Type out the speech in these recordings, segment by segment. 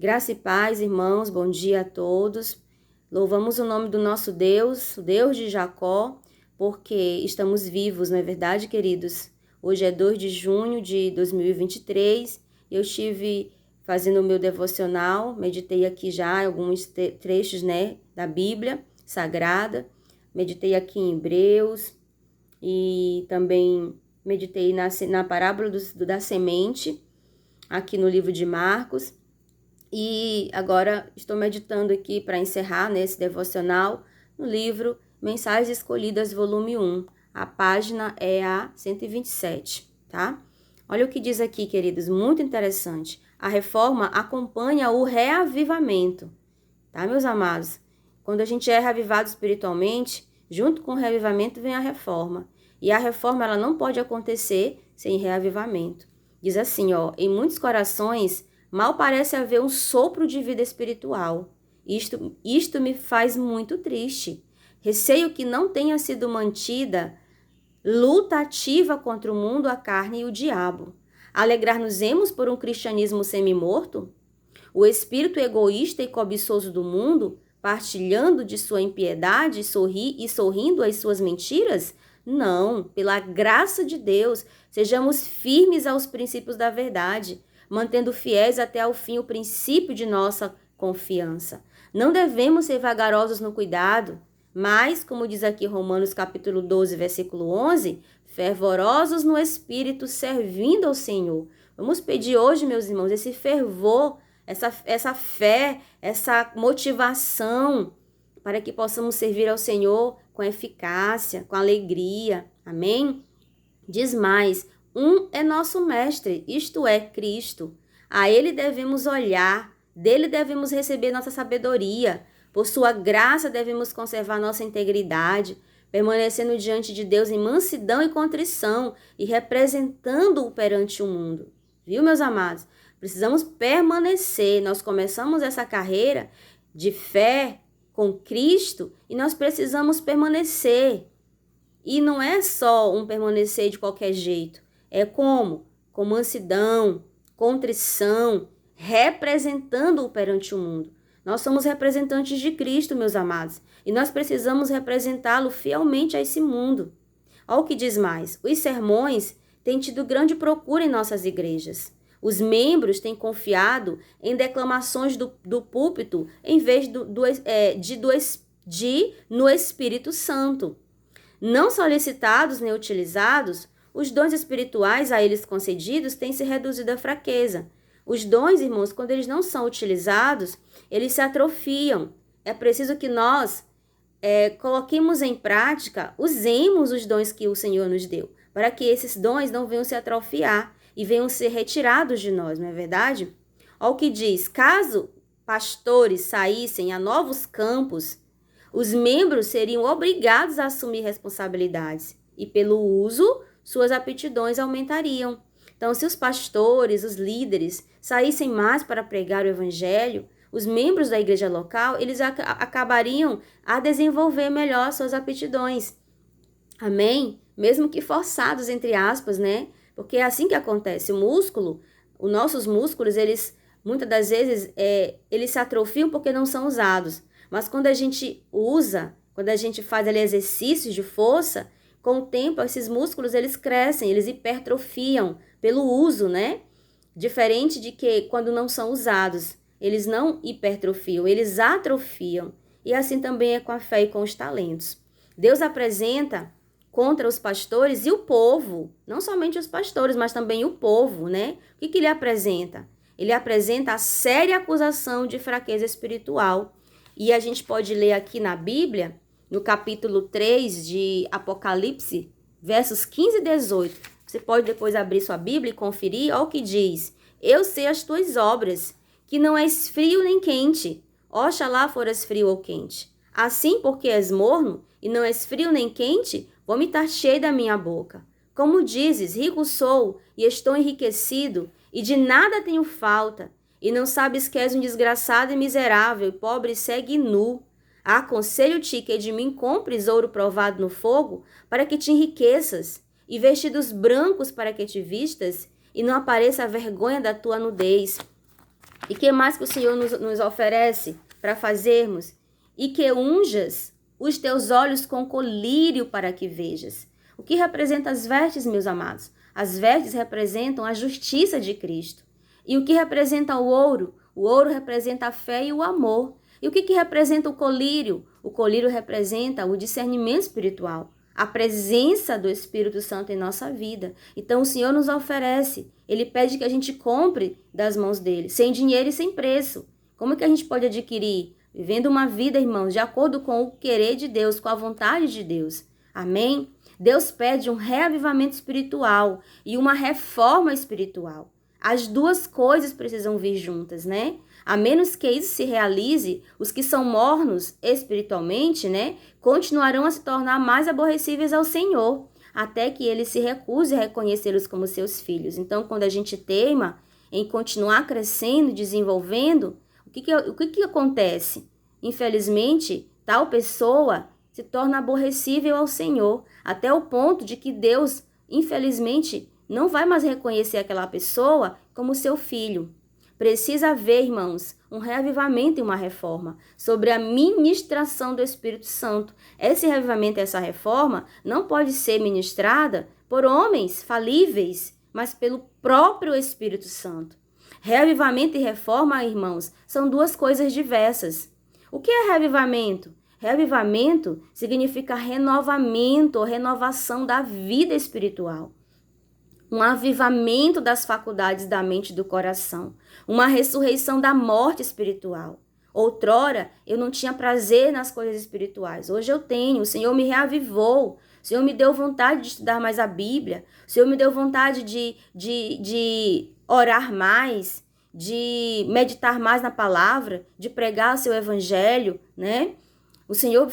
Graça e paz, irmãos, bom dia a todos. Louvamos o nome do nosso Deus, o Deus de Jacó, porque estamos vivos, não é verdade, queridos? Hoje é 2 de junho de 2023, eu estive fazendo o meu devocional, meditei aqui já alguns trechos, da Bíblia Sagrada, meditei aqui em Hebreus e também meditei na parábola da semente, aqui no livro de Marcos. E agora estou meditando aqui para encerrar nesse devocional no livro Mensagens Escolhidas, volume 1. A página é a 127, tá? Olha o que diz aqui, queridos, muito interessante. A reforma acompanha o reavivamento, tá, meus amados? Quando a gente é reavivado espiritualmente, junto com o reavivamento vem a reforma. E a reforma, ela não pode acontecer sem reavivamento. Diz assim, em muitos corações mal parece haver um sopro de vida espiritual. Isto me faz muito triste. Receio que não tenha sido mantida luta ativa contra o mundo, a carne e o diabo. Alegrar-nos-emos por um cristianismo semi-morto? O espírito egoísta e cobiçoso do mundo, partilhando de sua impiedade e sorrindo às suas mentiras? Não, pela graça de Deus, sejamos firmes aos princípios da verdade, mantendo fiéis até ao fim o princípio de nossa confiança. Não devemos ser vagarosos no cuidado, mas, como diz aqui Romanos capítulo 12, versículo 11, fervorosos no espírito, servindo ao Senhor. Vamos pedir hoje, meus irmãos, esse fervor, essa fé, essa motivação, para que possamos servir ao Senhor com eficácia, com alegria. Amém? Diz mais, um é nosso mestre, isto é, Cristo. A ele devemos olhar, dele devemos receber nossa sabedoria. Por sua graça devemos conservar nossa integridade, permanecendo diante de Deus em mansidão e contrição e representando-o perante o mundo. Viu, meus amados? Precisamos permanecer. Nós começamos essa carreira de fé com Cristo e nós precisamos permanecer. E não é só um permanecer de qualquer jeito. É como? Com mansidão, contrição, representando-o perante o mundo. Nós somos representantes de Cristo, meus amados, e nós precisamos representá-lo fielmente a esse mundo. Olha o que diz mais. Os sermões têm tido grande procura em nossas igrejas. Os membros têm confiado em declamações do púlpito em vez no Espírito Santo. Não solicitados nem utilizados, os dons espirituais a eles concedidos têm se reduzido à fraqueza. Os dons, irmãos, quando eles não são utilizados, eles se atrofiam. É preciso que nós coloquemos em prática, usemos os dons que o Senhor nos deu, para que esses dons não venham se atrofiar e venham ser retirados de nós, não é verdade? Olha o que diz, caso pastores saíssem a novos campos, os membros seriam obrigados a assumir responsabilidades e, pelo uso, suas aptidões aumentariam. Então, se os pastores, os líderes, saíssem mais para pregar o evangelho, os membros da igreja local, eles acabariam a desenvolver melhor suas aptidões. Amém? Mesmo que forçados, entre aspas, né? Porque é assim que acontece. Os nossos músculos, eles, muitas das vezes, eles se atrofiam porque não são usados. Mas quando a gente usa, quando a gente faz ali exercícios de força, com o tempo, esses músculos, eles crescem, eles hipertrofiam pelo uso, né? Diferente de que quando não são usados, eles não hipertrofiam, eles atrofiam. E assim também é com a fé e com os talentos. Deus apresenta contra os pastores e o povo, não somente os pastores, mas também o povo, né? O que ele apresenta? Ele apresenta a séria acusação de fraqueza espiritual. E a gente pode ler aqui na Bíblia, no capítulo 3 de Apocalipse, versos 15 e 18. Você pode depois abrir sua Bíblia e conferir, olha o que diz. Eu sei as tuas obras, que não és frio nem quente. Oxalá foras frio ou quente. Assim, porque és morno e não és frio nem quente, vomitar-te-ei da minha boca. Como dizes, rico sou e estou enriquecido, e de nada tenho falta, e não sabes que és um desgraçado e miserável, e pobre segue nu. Aconselho-te que de mim compres ouro provado no fogo, para que te enriqueças, e vestidos brancos para que te vistas, e não apareça a vergonha da tua nudez. E que mais que o Senhor nos oferece para fazermos? E que unjas os teus olhos com colírio para que vejas. O que representa as vestes, meus amados? As vestes representam a justiça de Cristo. E o que representa o ouro? O ouro representa a fé e o amor. E o que representa o colírio? O colírio representa o discernimento espiritual, a presença do Espírito Santo em nossa vida. Então o Senhor nos oferece, Ele pede que a gente compre das mãos dele, sem dinheiro e sem preço. Como que a gente pode adquirir? Vivendo uma vida, irmãos, de acordo com o querer de Deus, com a vontade de Deus. Amém? Deus pede um reavivamento espiritual e uma reforma espiritual. As duas coisas precisam vir juntas, né? A menos que isso se realize, os que são mornos espiritualmente, né, continuarão a se tornar mais aborrecíveis ao Senhor, até que ele se recuse a reconhecê-los como seus filhos. Então, quando a gente teima em continuar crescendo, desenvolvendo, o que acontece? Infelizmente, tal pessoa se torna aborrecível ao Senhor, até o ponto de que Deus, infelizmente, não vai mais reconhecer aquela pessoa como seu filho. Precisa haver, irmãos, um reavivamento e uma reforma sobre a ministração do Espírito Santo. Esse reavivamento, essa reforma, não pode ser ministrada por homens falíveis, mas pelo próprio Espírito Santo. Reavivamento e reforma, irmãos, são duas coisas diversas. O que é reavivamento? Reavivamento significa renovamento ou renovação da vida espiritual. Um avivamento das faculdades da mente e do coração. Uma ressurreição da morte espiritual. Outrora, eu não tinha prazer nas coisas espirituais. Hoje eu tenho. O Senhor me reavivou. O Senhor me deu vontade de estudar mais a Bíblia. O Senhor me deu vontade de orar mais, de meditar mais na palavra, de pregar o seu evangelho, né? O Senhor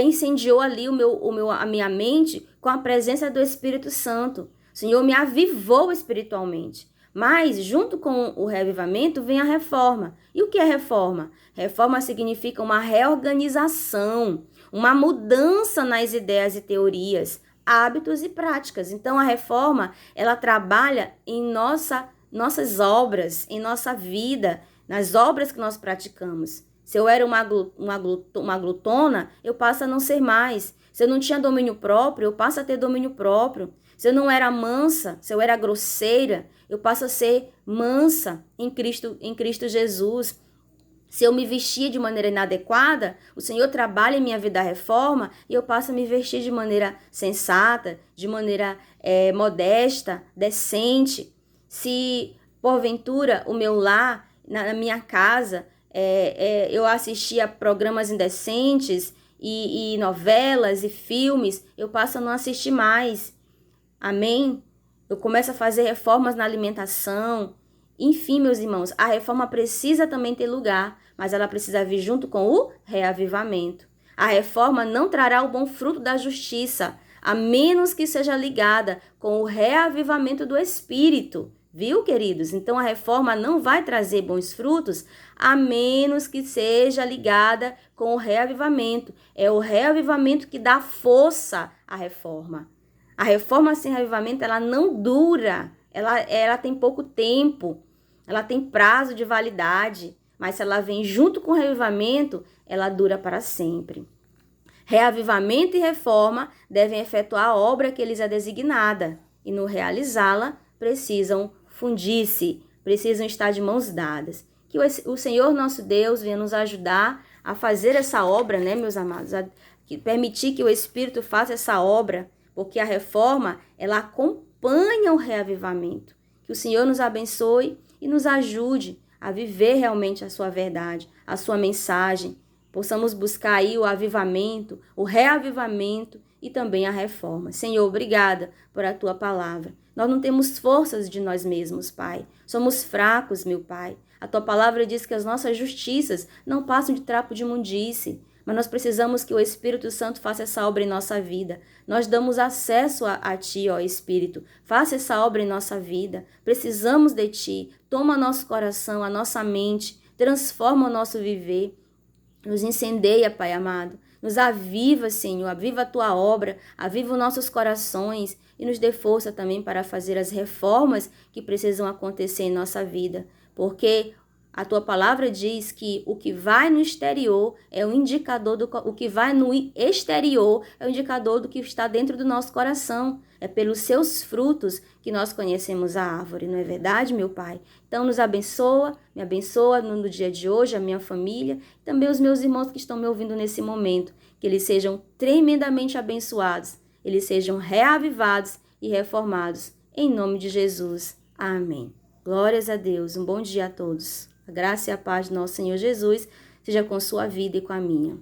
incendiou ali a minha mente com a presença do Espírito Santo. O Senhor me avivou espiritualmente. Mas, junto com o reavivamento, vem a reforma. E o que é reforma? Reforma significa uma reorganização, uma mudança nas ideias e teorias, hábitos e práticas. Então, a reforma, ela trabalha em nossas obras, em nossa vida, nas obras que nós praticamos. Se eu era uma glutona, eu passo a não ser mais. Se eu não tinha domínio próprio, eu passo a ter domínio próprio. Se eu não era mansa, se eu era grosseira, eu passo a ser mansa em Cristo Jesus. Se eu me vestia de maneira inadequada, o Senhor trabalha em minha vida a reforma e eu passo a me vestir de maneira sensata, de maneira modesta, decente. Se, porventura, o meu lar, na minha casa, eu assistia a programas indecentes e novelas e filmes, eu passo a não assistir mais. Amém? Eu começo a fazer reformas na alimentação. Enfim, meus irmãos, a reforma precisa também ter lugar, mas ela precisa vir junto com o reavivamento. A reforma não trará o bom fruto da justiça, a menos que seja ligada com o reavivamento do Espírito. Viu, queridos? Então, a reforma não vai trazer bons frutos, a menos que seja ligada com o reavivamento. É o reavivamento que dá força à reforma. A reforma sem reavivamento, ela não dura, ela tem pouco tempo, ela tem prazo de validade, mas se ela vem junto com o reavivamento, ela dura para sempre. Reavivamento e reforma devem efetuar a obra que lhes é designada, e no realizá-la precisam fundir-se, precisam estar de mãos dadas. Que o Senhor nosso Deus venha nos ajudar a fazer essa obra, né, meus amados? Permitir que o Espírito faça essa obra, porque a reforma, ela acompanha o reavivamento. Que o Senhor nos abençoe e nos ajude a viver realmente a sua verdade, a sua mensagem. Possamos buscar aí o avivamento, o reavivamento e também a reforma. Senhor, obrigada por a tua palavra. Nós não temos forças de nós mesmos, Pai. Somos fracos, meu Pai. A tua palavra diz que as nossas justiças não passam de trapo de imundície. Mas nós precisamos que o Espírito Santo faça essa obra em nossa vida. Nós damos acesso a Ti, ó Espírito. Faça essa obra em nossa vida. Precisamos de Ti. Toma nosso coração, a nossa mente. Transforma o nosso viver. Nos incendeia, Pai amado. Nos aviva, Senhor. Aviva a Tua obra. Aviva os nossos corações. E nos dê força também para fazer as reformas que precisam acontecer em nossa vida. Porque A tua palavra diz que o que vai no exterior é o indicador o que vai no exterior é o indicador do que está dentro do nosso coração. É pelos seus frutos que nós conhecemos a árvore, não é verdade, meu Pai? Então nos abençoa, me abençoa no dia de hoje, a minha família, também os meus irmãos que estão me ouvindo nesse momento, que eles sejam tremendamente abençoados, eles sejam reavivados e reformados, em nome de Jesus. Amém. Glórias a Deus, um bom dia a todos. A graça e a paz do nosso Senhor Jesus seja com sua vida e com a minha.